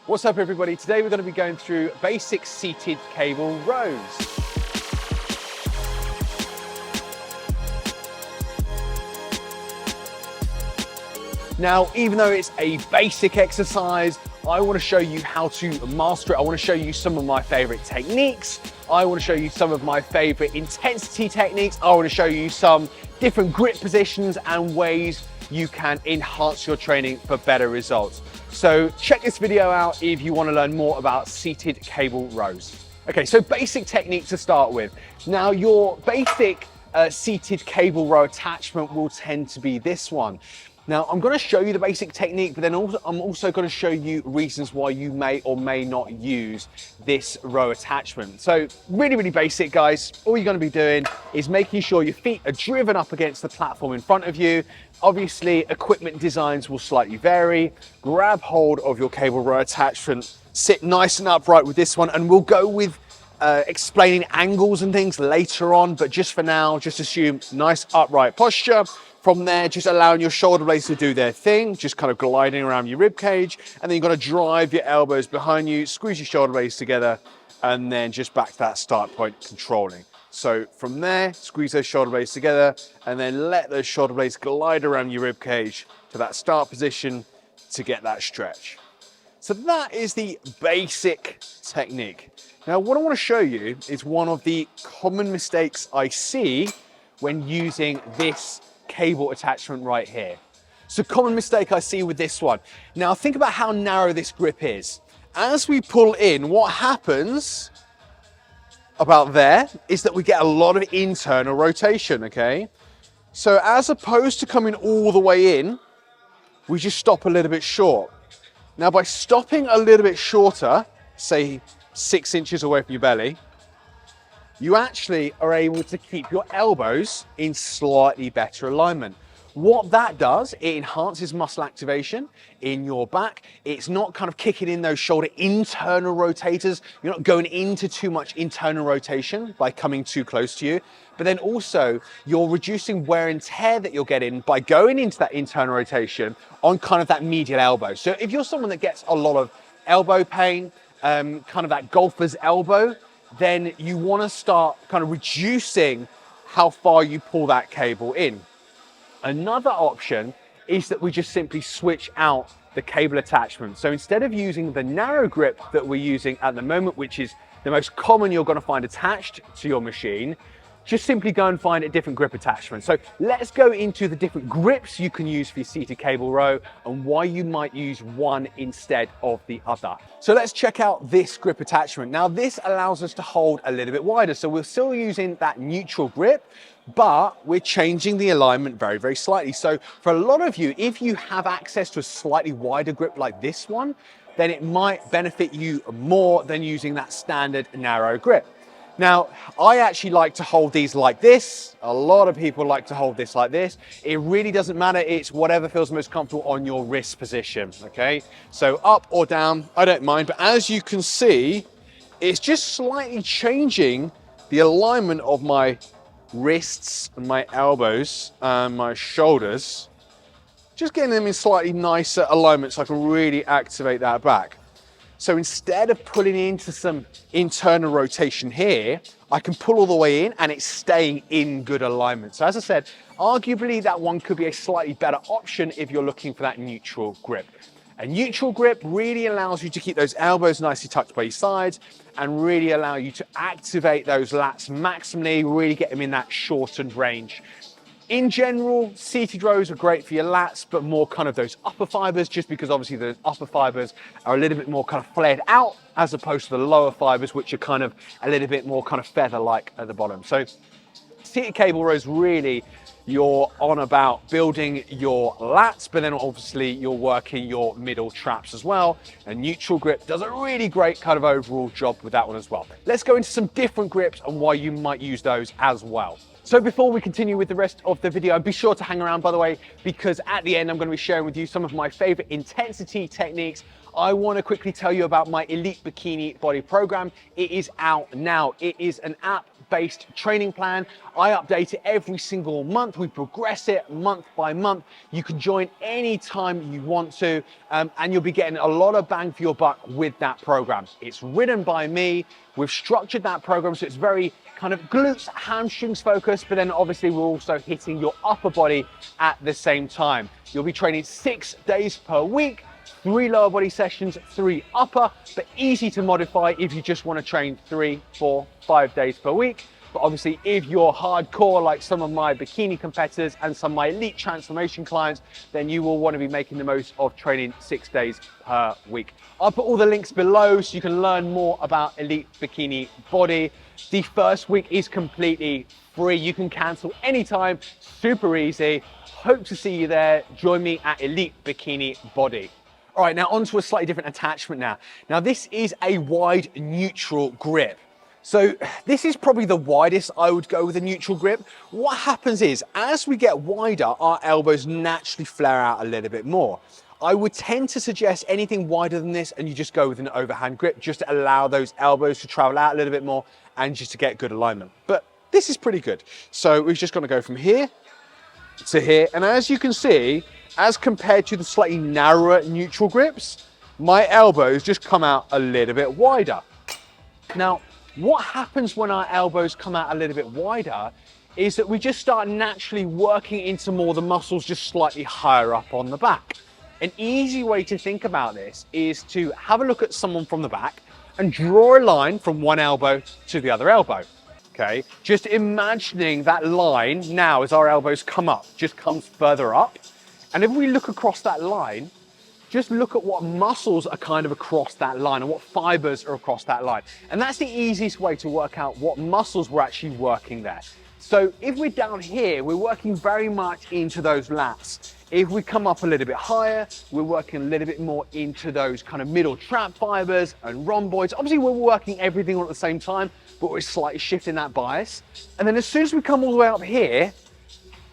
What's up everybody? Today we're going to be going through basic seated cable rows. Now, even though it's a basic exercise, I want to show you how to master it. I want to show you some of my favorite techniques. I want to show you some of my favorite intensity techniques. I want to show you some different grip positions and ways you can enhance your training for better results. So check this video out if you want to learn more about seated cable rows. Okay, so basic technique to start with. Now your basic seated cable row attachment will tend to be this one. Now I'm going to show you the basic technique, but then I'm also going to show you reasons why you may or may not use this row attachment. So really basic, guys. All you're going to be doing is making sure your feet are driven up against the platform in front of you. Obviously, equipment designs will slightly vary. Grab hold of your cable row attachment, sit nice and upright with this one, and we'll go with explaining angles and things later on, but just for now, just assume nice upright posture. From there, just allowing your shoulder blades to do their thing, just kind of gliding around your rib cage, and then you've got to drive your elbows behind you, squeeze your shoulder blades together, and then just back to that start point, controlling. So from there, squeeze those shoulder blades together, and then let those shoulder blades glide around your rib cage to that start position to get that stretch. So that is the basic technique. Now, what I want to show you is one of the common mistakes I see when using this cable attachment right here. So common mistake I see with this one. Now think about how narrow this grip is. As we pull in, what happens about there is that we get a lot of internal rotation, okay? So as opposed to coming all the way in, we just stop a little bit short. Now by stopping a little bit shorter, say 6 inches away from your belly, you actually are able to keep your elbows in slightly better alignment. What that does, it enhances muscle activation in your back. It's not kind of kicking in those shoulder internal rotators. You're not going into too much internal rotation by coming too close to you. But then also you're reducing wear and tear that you're getting by going into that internal rotation on kind of that medial elbow. So if you're someone that gets a lot of elbow pain, kind of that golfer's elbow, then you want to start kind of reducing how far you pull that cable in. Another option is that we just simply switch out the cable attachment. So instead of using the narrow grip that we're using at the moment, which is the most common you're going to find attached to your machine, just simply go and find a different grip attachment. So let's go into the different grips you can use for your seated cable row and why you might use one instead of the other. So let's check out this grip attachment. Now this allows us to hold a little bit wider. So we're still using that neutral grip, but we're changing the alignment very slightly. So for a lot of you, if you have access to a slightly wider grip like this one, then it might benefit you more than using that standard narrow grip. Now, I actually like to hold these like this. A lot of people like to hold this like this. It really doesn't matter. It's whatever feels most comfortable on your wrist position, okay? So up or down, I don't mind. But as you can see, it's just slightly changing the alignment of my wrists and my elbows and my shoulders. Just getting them in slightly nicer alignment so I can really activate that back. So instead of pulling into some internal rotation here, I can pull all the way in and it's staying in good alignment. So as I said, arguably that one could be a slightly better option if you're looking for that neutral grip. A neutral grip really allows you to keep those elbows nicely tucked by your sides and really allow you to activate those lats maximally, really get them in that shortened range. In general, seated rows are great for your lats, but more kind of those upper fibers, just because obviously those upper fibers are a little bit more kind of flared out as opposed to the lower fibers, which are kind of a little bit more kind of feather-like at the bottom. So seated cable rows, really, you're on about building your lats, but then obviously you're working your middle traps as well. And neutral grip does a really great kind of overall job with that one as well. Let's go into some different grips and why you might use those as well. So before we continue with the rest of the video, be sure to hang around, by the way, because at the end, I'm going to be sharing with you some of my favorite intensity techniques. I want to quickly tell you about my Elite Bikini Body Program. It is out now. It is an app based training plan. I update it every single month. We progress it month by month. You can join anytime you want to, and you'll be getting a lot of bang for your buck with that program. It's written by me. We've structured that program so it's very kind of glutes, hamstrings focused, but then obviously we're also hitting your upper body at the same time. You'll be training 6 days per week, 3 lower body sessions, 3 upper, but easy to modify if you just want to train 3, 4, 5 days per week. But obviously if you're hardcore like some of my bikini competitors and some of my elite transformation clients, then you will want to be making the most of training 6 days per week. I'll put all the links below so you can learn more about Elite Bikini Body. The first week is completely free. You can cancel anytime, super easy. Hope to see you there. Join me at Elite Bikini Body. All right, now onto a slightly different attachment now. Now this is a wide neutral grip. So this is probably the widest I would go with a neutral grip. What happens is, as we get wider, our elbows naturally flare out a little bit more. I would tend to suggest anything wider than this and you just go with an overhand grip just to allow those elbows to travel out a little bit more and just to get good alignment. But this is pretty good. So we're just gonna go from here to here. And as you can see, as compared to the slightly narrower neutral grips, my elbows just come out a little bit wider. Now, what happens when our elbows come out a little bit wider is that we just start naturally working into more of the muscles just slightly higher up on the back. An easy way to think about this is to have a look at someone from the back and draw a line from one elbow to the other elbow, okay? Just imagining that line now as our elbows come up, just comes further up. And if we look across that line, just look at what muscles are kind of across that line and what fibers are across that line. And that's the easiest way to work out what muscles we're actually working there. So if we're down here, we're working very much into those lats. If we come up a little bit higher, we're working a little bit more into those kind of middle trap fibers and rhomboids. Obviously, we're working everything all at the same time, but we're slightly shifting that bias. And then as soon as we come all the way up here,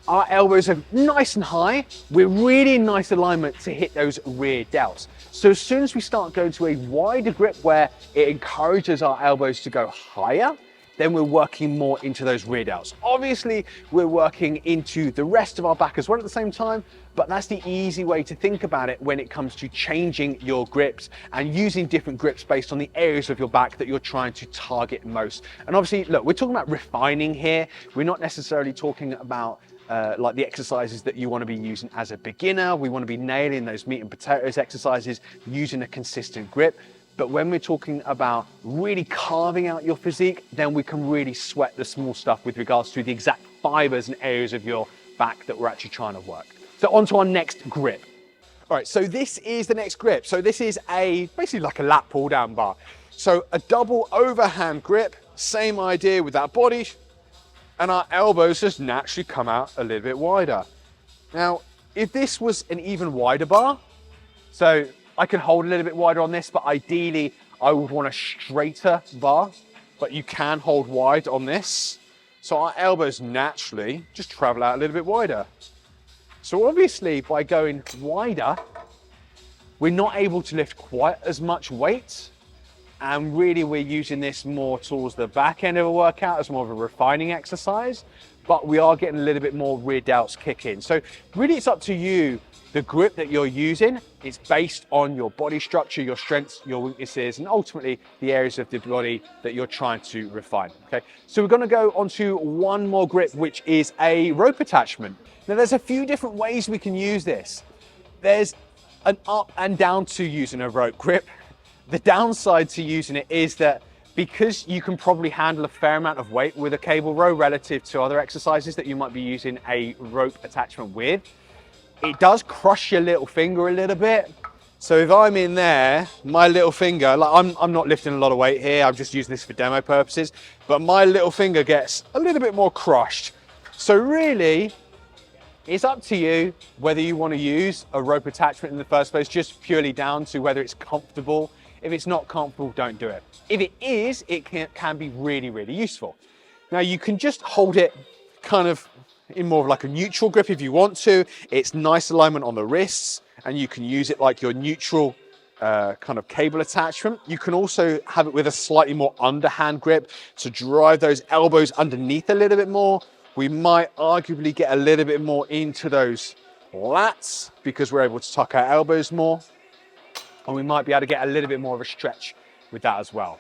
our elbows are nice and high. We're really in nice alignment to hit those rear delts. So as soon as we start going to a wider grip where it encourages our elbows to go higher, then we're working more into those rear delts. Obviously, we're working into the rest of our back as well at the same time, but that's the easy way to think about it when it comes to changing your grips and using different grips based on the areas of your back that you're trying to target most. And obviously, look, we're talking about refining here. We're not necessarily talking about like the exercises that you want to be using as a beginner. We want to be nailing those meat and potatoes exercises using a consistent grip. But when we're talking about really carving out your physique, then we can really sweat the small stuff with regards to the exact fibers and areas of your back that we're actually trying to work. So on to our next grip. All right, so this is the next grip. So this is basically like a lat pull down bar. So a double overhand grip, same idea with that body, and our elbows just naturally come out a little bit wider. Now, if this was an even wider bar, so I can hold a little bit wider on this, but ideally I would want a straighter bar, but you can hold wide on this. So our elbows naturally just travel out a little bit wider. So obviously by going wider, we're not able to lift quite as much weight. And really we're using this more towards the back end of a workout as more of a refining exercise, but we are getting a little bit more rear delts kick in. So really it's up to you. The grip that you're using is based on your body structure, your strengths, your weaknesses, and ultimately the areas of the body that you're trying to refine, okay? So we're gonna go on to one more grip, which is a rope attachment. Now there's a few different ways we can use this. There's an up and down to using a rope grip. The downside to using it is that because you can probably handle a fair amount of weight with a cable row relative to other exercises that you might be using a rope attachment with, it does crush your little finger a little bit. So if I'm in there, my little finger, like I'm not lifting a lot of weight here, I'm just using this for demo purposes, but my little finger gets a little bit more crushed. So really, it's up to you whether you want to use a rope attachment in the first place, just purely down to whether it's comfortable. If it's not comfortable, don't do it. If it is, it can be really, really useful. Now you can just hold it kind of in more of like a neutral grip if you want to. It's nice alignment on the wrists and you can use it like your neutral kind of cable attachment. You can also have it with a slightly more underhand grip to drive those elbows underneath a little bit more. We might arguably get a little bit more into those lats because we're able to tuck our elbows more. And we might be able to get a little bit more of a stretch with that as well.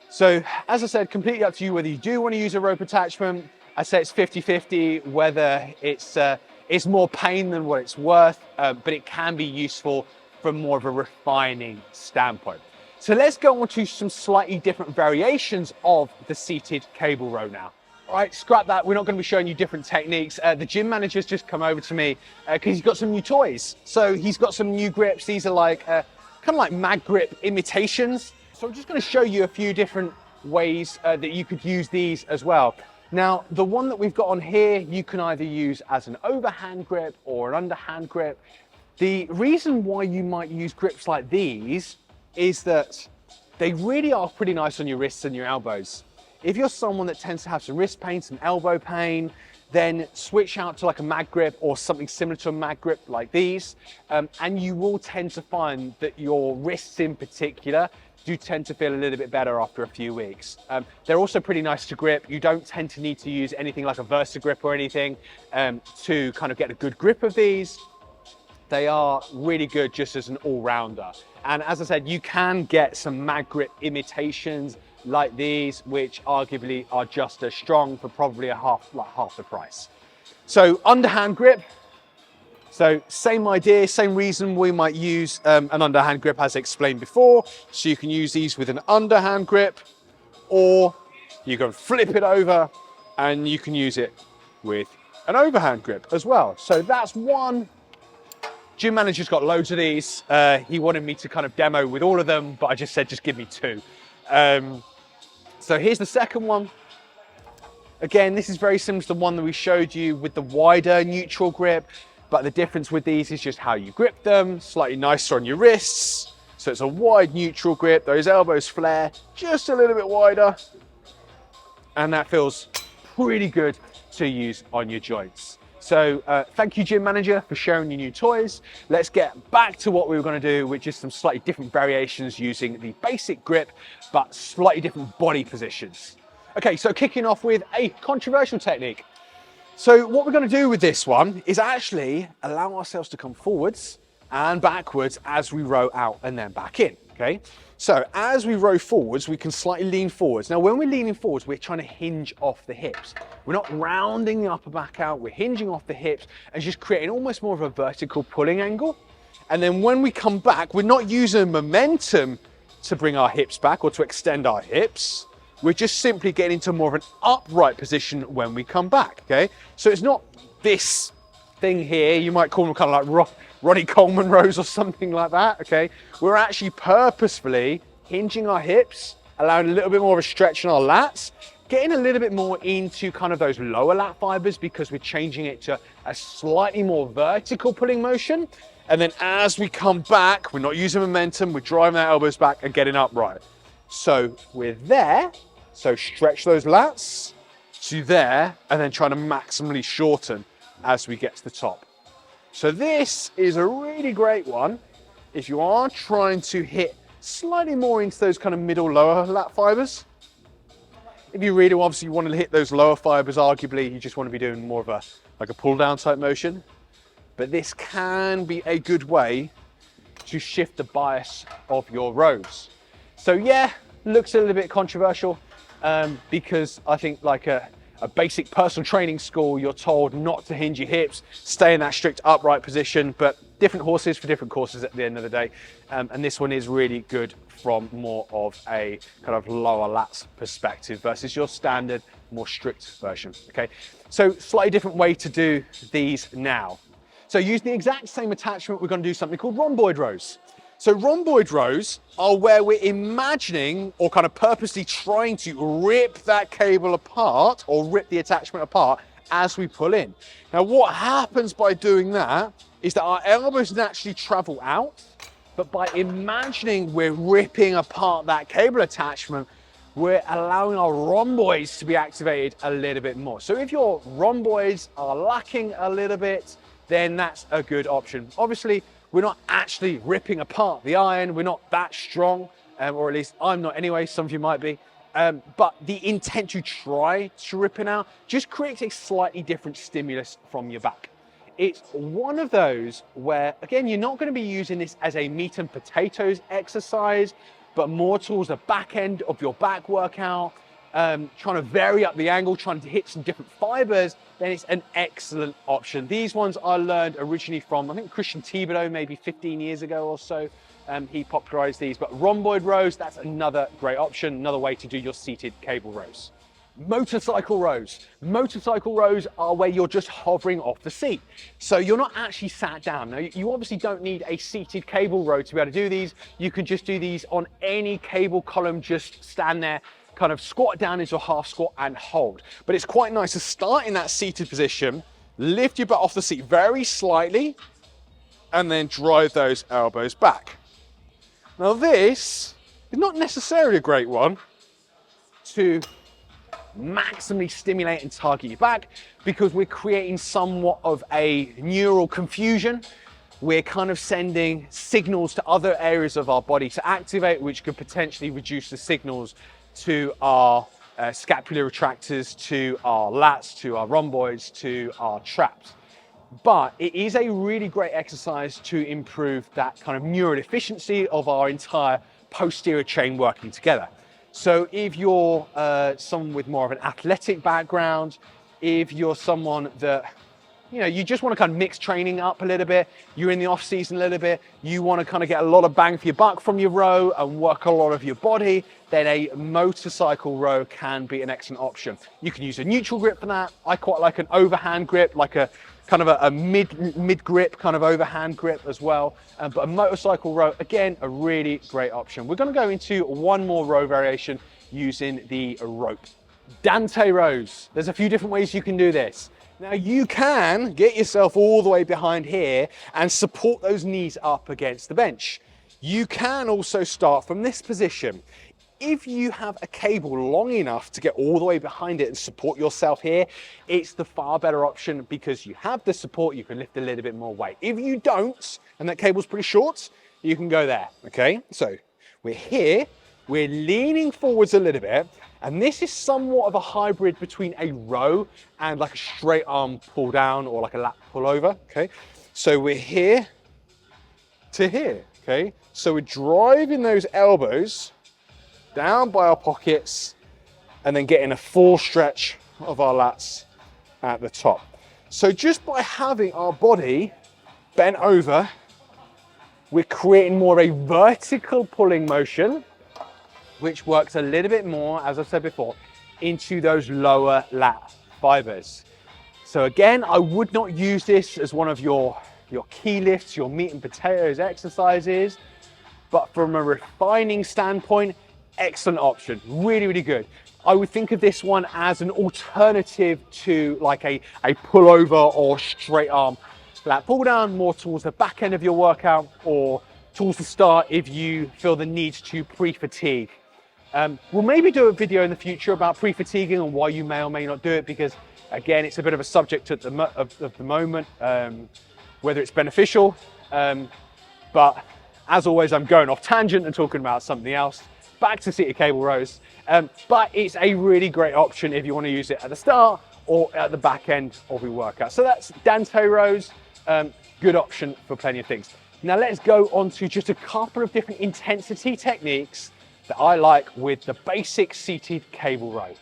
So as I said, completely up to you whether you do want to use a rope attachment. I say it's 50-50, whether it's more pain than what it's worth, but it can be useful from more of a refining standpoint. So let's go on to some slightly different variations of the seated cable row now. All right, scrap that. We're not going to be showing you different techniques. The gym manager's just come over to me because he's got some new toys. So he's got some new grips. These are like kind of like mag grip imitations. So I'm just going to show you a few different ways that you could use these as well. Now, the one that we've got on here, you can either use as an overhand grip or an underhand grip. The reason why you might use grips like these is that they really are pretty nice on your wrists and your elbows. If you're someone that tends to have some wrist pain, some elbow pain, then switch out to like a mag grip or something similar to a mag grip like these, and you will tend to find that your wrists in particular do tend to feel a little bit better after a few weeks. They're also pretty nice to grip. You don't tend to need to use anything like a Versa grip or anything to kind of get a good grip of these. They are really good just as an all-rounder. And as I said, you can get some mag grip imitations like these, which arguably are just as strong for probably half the price. So underhand grip. So same idea, same reason we might use an underhand grip as explained before. So you can use these with an underhand grip, or you can flip it over and you can use it with an overhand grip as well. So that's one. Gym manager's got loads of these. He wanted me to kind of demo with all of them, but I just said, just give me two. So here's the second one. Again, this is very similar to the one that we showed you with the wider neutral grip, but the difference with these is just how you grip them, slightly nicer on your wrists. So it's a wide neutral grip, those elbows flare just a little bit wider, and that feels pretty good to use on your joints. So thank you, gym manager, for sharing your new toys. Let's get back to what we were going to do, which is some slightly different variations using the basic grip, but slightly different body positions. Okay, so kicking off with a controversial technique. So what we're going to do with this one is actually allow ourselves to come forwards and backwards as we row out and then back in, okay? So as we row forwards, we can slightly lean forwards. Now, when we're leaning forwards, we're trying to hinge off the hips. We're not rounding the upper back out, we're hinging off the hips and just creating almost more of a vertical pulling angle. And then when we come back, we're not using momentum to bring our hips back or to extend our hips. We're just simply getting into more of an upright position when we come back, okay? So it's not this thing here, you might call them kind of like Ronnie Coleman rows or something like that, okay? We're actually purposefully hinging our hips, allowing a little bit more of a stretch in our lats, getting a little bit more into kind of those lower lat fibers because we're changing it to a slightly more vertical pulling motion. And then as we come back, we're not using momentum, we're driving our elbows back and getting upright. So we're there, so stretch those lats to there, and then trying to maximally shorten as we get to the top. So this is a really great one if you are trying to hit slightly more into those kind of middle lower lat fibers. If you really obviously want to hit those lower fibers, arguably you just want to be doing more of a like a pull down type motion. But this can be a good way to shift the bias of your rows. So yeah, looks a little bit controversial because I think like a basic personal training school, you're told not to hinge your hips, stay in that strict upright position, but different horses for different courses at the end of the day. And this one is really good from more of a kind of lower lats perspective versus your standard, more strict version, okay? So slightly different way to do these now. So using the exact same attachment, we're gonna do something called rhomboid rows. So rhomboid rows are where we're imagining or kind of purposely trying to rip that cable apart or rip the attachment apart as we pull in. Now what happens by doing that is that our elbows naturally travel out, but by imagining we're ripping apart that cable attachment, we're allowing our rhomboids to be activated a little bit more. So if your rhomboids are lacking a little bit, then that's a good option. Obviously, We're not actually ripping apart the iron. We're not that strong, or at least I'm not anyway. Some of you might be. But the intent to try to rip it out just creates a slightly different stimulus from your back. It's one of those where, again, you're not going to be using this as a meat and potatoes exercise, but more towards the back end of your back workout, trying to vary up the angle, trying to hit some different fibers, then it's an excellent option. These ones I learned originally from, I think, Christian Thibodeau, maybe 15 years ago or so. He popularized these, but rhomboid rows, that's another great option, another way to do your seated cable rows. Motorcycle rows. Motorcycle rows are where you're just hovering off the seat. So you're not actually sat down. Now, you obviously don't need a seated cable row to be able to do these. You can just do these on any cable column, just stand there, kind of squat down into a half squat and hold. But it's quite nice to start in that seated position, lift your butt off the seat very slightly, and then drive those elbows back. Now this is not necessarily a great one to maximally stimulate and target your back, because we're creating somewhat of a neural confusion. We're kind of sending signals to other areas of our body to activate, which could potentially reduce the signals to our scapular retractors, to our lats, to our rhomboids, to our traps. But it is a really great exercise to improve that kind of neural efficiency of our entire posterior chain working together. So if you're someone with more of an athletic background, if you're someone that, you know, you just want to kind of mix training up a little bit, you're in the off season a little bit, you want to kind of get a lot of bang for your buck from your row and work a lot of your body, then a motorcycle row can be an excellent option. You can use a neutral grip for that. I quite like an overhand grip, like a kind of a mid grip, kind of overhand grip as well. But a motorcycle row, again, a really great option. We're going to go into one more row variation using the rope. Dante rows. There's a few different ways you can do this. Now you can get yourself all the way behind here and support those knees up against the bench. You can also start from this position. If you have a cable long enough to get all the way behind it and support yourself here, it's the far better option because you have the support, you can lift a little bit more weight. If you don't, and that cable's pretty short, you can go there, okay? So we're here, we're leaning forwards a little bit, and this is somewhat of a hybrid between a row and like a straight arm pull down or like a lat pull over, okay? So we're here to here, okay? So we're driving those elbows down by our pockets and then getting a full stretch of our lats at the top. So just by having our body bent over, we're creating more of a vertical pulling motion, which works a little bit more, as I said before, into those lower lat fibers. So again, I would not use this as one of your key lifts, your meat and potatoes exercises, but from a refining standpoint, excellent option, really, really good. I would think of this one as an alternative to like a pullover or straight arm lat pull down, more towards the back end of your workout or towards the start if you feel the need to pre-fatigue. We'll maybe do a video in the future about pre-fatiguing and why you may or may not do it, because again, it's a bit of a subject at the moment, whether it's beneficial. But as always, I'm going off tangent and talking about something else. Back to seated cable rows, but it's a really great option if you want to use it at the start or at the back end of your workout. So that's Dante rows, good option for plenty of things. Now let's go on to just a couple of different intensity techniques that I like with the basic seated cable row.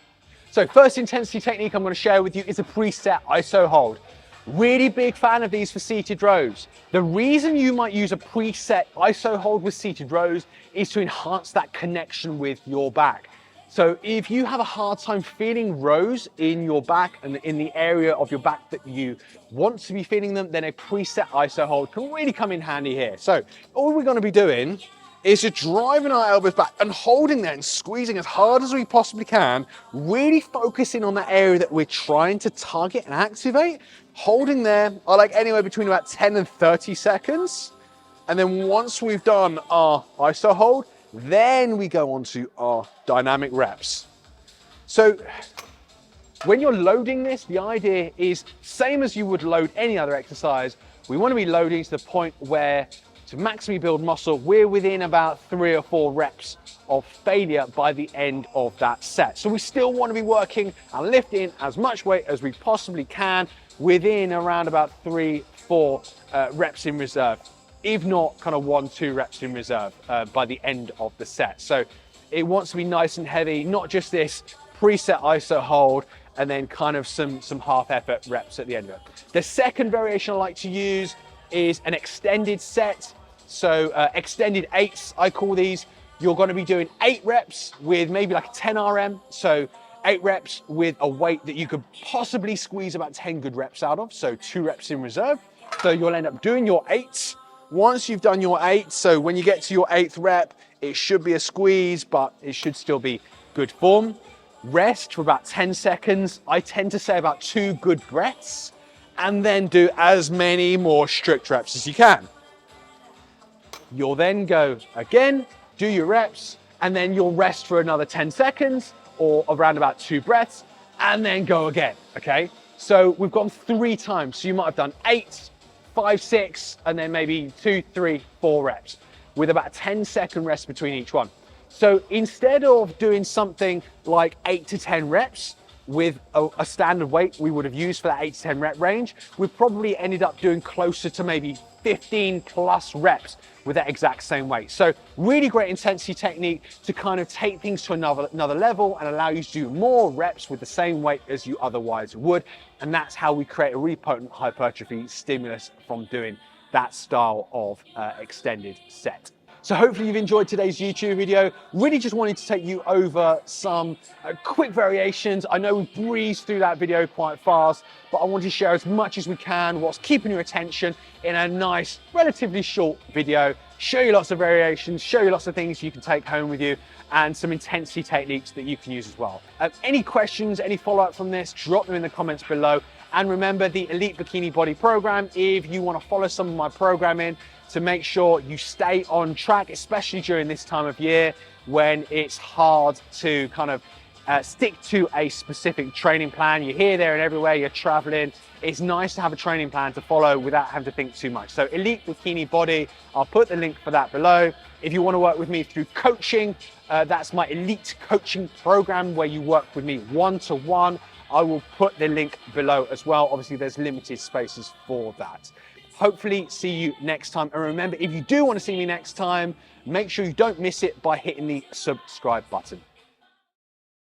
So first intensity technique I'm going to share with you is a preset ISO hold. Really big fan of these for seated rows. The reason you might use a preset ISO hold with seated rows is to enhance that connection with your back. So if you have a hard time feeling rows in your back and in the area of your back that you want to be feeling them, then a preset ISO hold can really come in handy here. So all we're going to be doing is just driving our elbows back and holding there and squeezing as hard as we possibly can, really focusing on that area that we're trying to target and activate. Holding there, I like anywhere between about 10 and 30 seconds. And then once we've done our ISO hold, then we go on to our dynamic reps. So when you're loading this, the idea is same as you would load any other exercise. We want to be loading to the point where to maximally build muscle, we're within about 3 or 4 reps of failure by the end of that set. So we still want to be working and lifting as much weight as we possibly can within around about 3, 4 reps in reserve, if not kind of 1, 2 reps in reserve by the end of the set. So it wants to be nice and heavy, not just this preset iso hold and then kind of some half effort reps at the end of it. The second variation I like to use is an extended set. So extended 8s, I call these. You're going to be doing 8 reps with maybe like a 10 RM. So 8 reps with a weight that you could possibly squeeze about 10 good reps out of. So 2 reps in reserve. So you'll end up doing your 8s. Once you've done your 8, so when you get to your 8th rep, it should be a squeeze, but it should still be good form. Rest for about 10 seconds. I tend to say about 2 good breaths, and then do as many more strict reps as you can. You'll then go again, do your reps, and then you'll rest for another 10 seconds or around about 2 breaths, and then go again, okay? So we've gone 3 times. So you might have done 8, 5, 6, and then maybe 2, 3, 4 reps with about a 10-second rest between each one. So instead of doing something like 8 to 10 reps with a standard weight we would have used for that 8 to 10 rep range, we've probably ended up doing closer to maybe 15 plus reps with that exact same weight. So really great intensity technique to kind of take things to another level and allow you to do more reps with the same weight as you otherwise would. And that's how we create a really potent hypertrophy stimulus from doing that style of extended set. So hopefully you've enjoyed today's YouTube video. Really just wanted to take you over some quick variations. I know we breezed through that video quite fast, but I want to share as much as we can what's keeping your attention in a nice, relatively short video. Show you lots of variations, show you lots of things you can take home with you, and some intensity techniques that you can use as well. Any questions, any follow-up from this, drop them in the comments below. And remember the Elite Bikini Body Program, if you want to follow some of my programming to make sure you stay on track, especially during this time of year when it's hard to kind of stick to a specific training plan. You're here, there, and everywhere, you're traveling. It's nice to have a training plan to follow without having to think too much. So Elite Bikini Body, I'll put the link for that below. If you want to work with me through coaching, that's my Elite Coaching Program where you work with me one-to-one. I will put the link below as well. Obviously, there's limited spaces for that. Hopefully see you next time. And remember, if you do want to see me next time, make sure you don't miss it by hitting the subscribe button.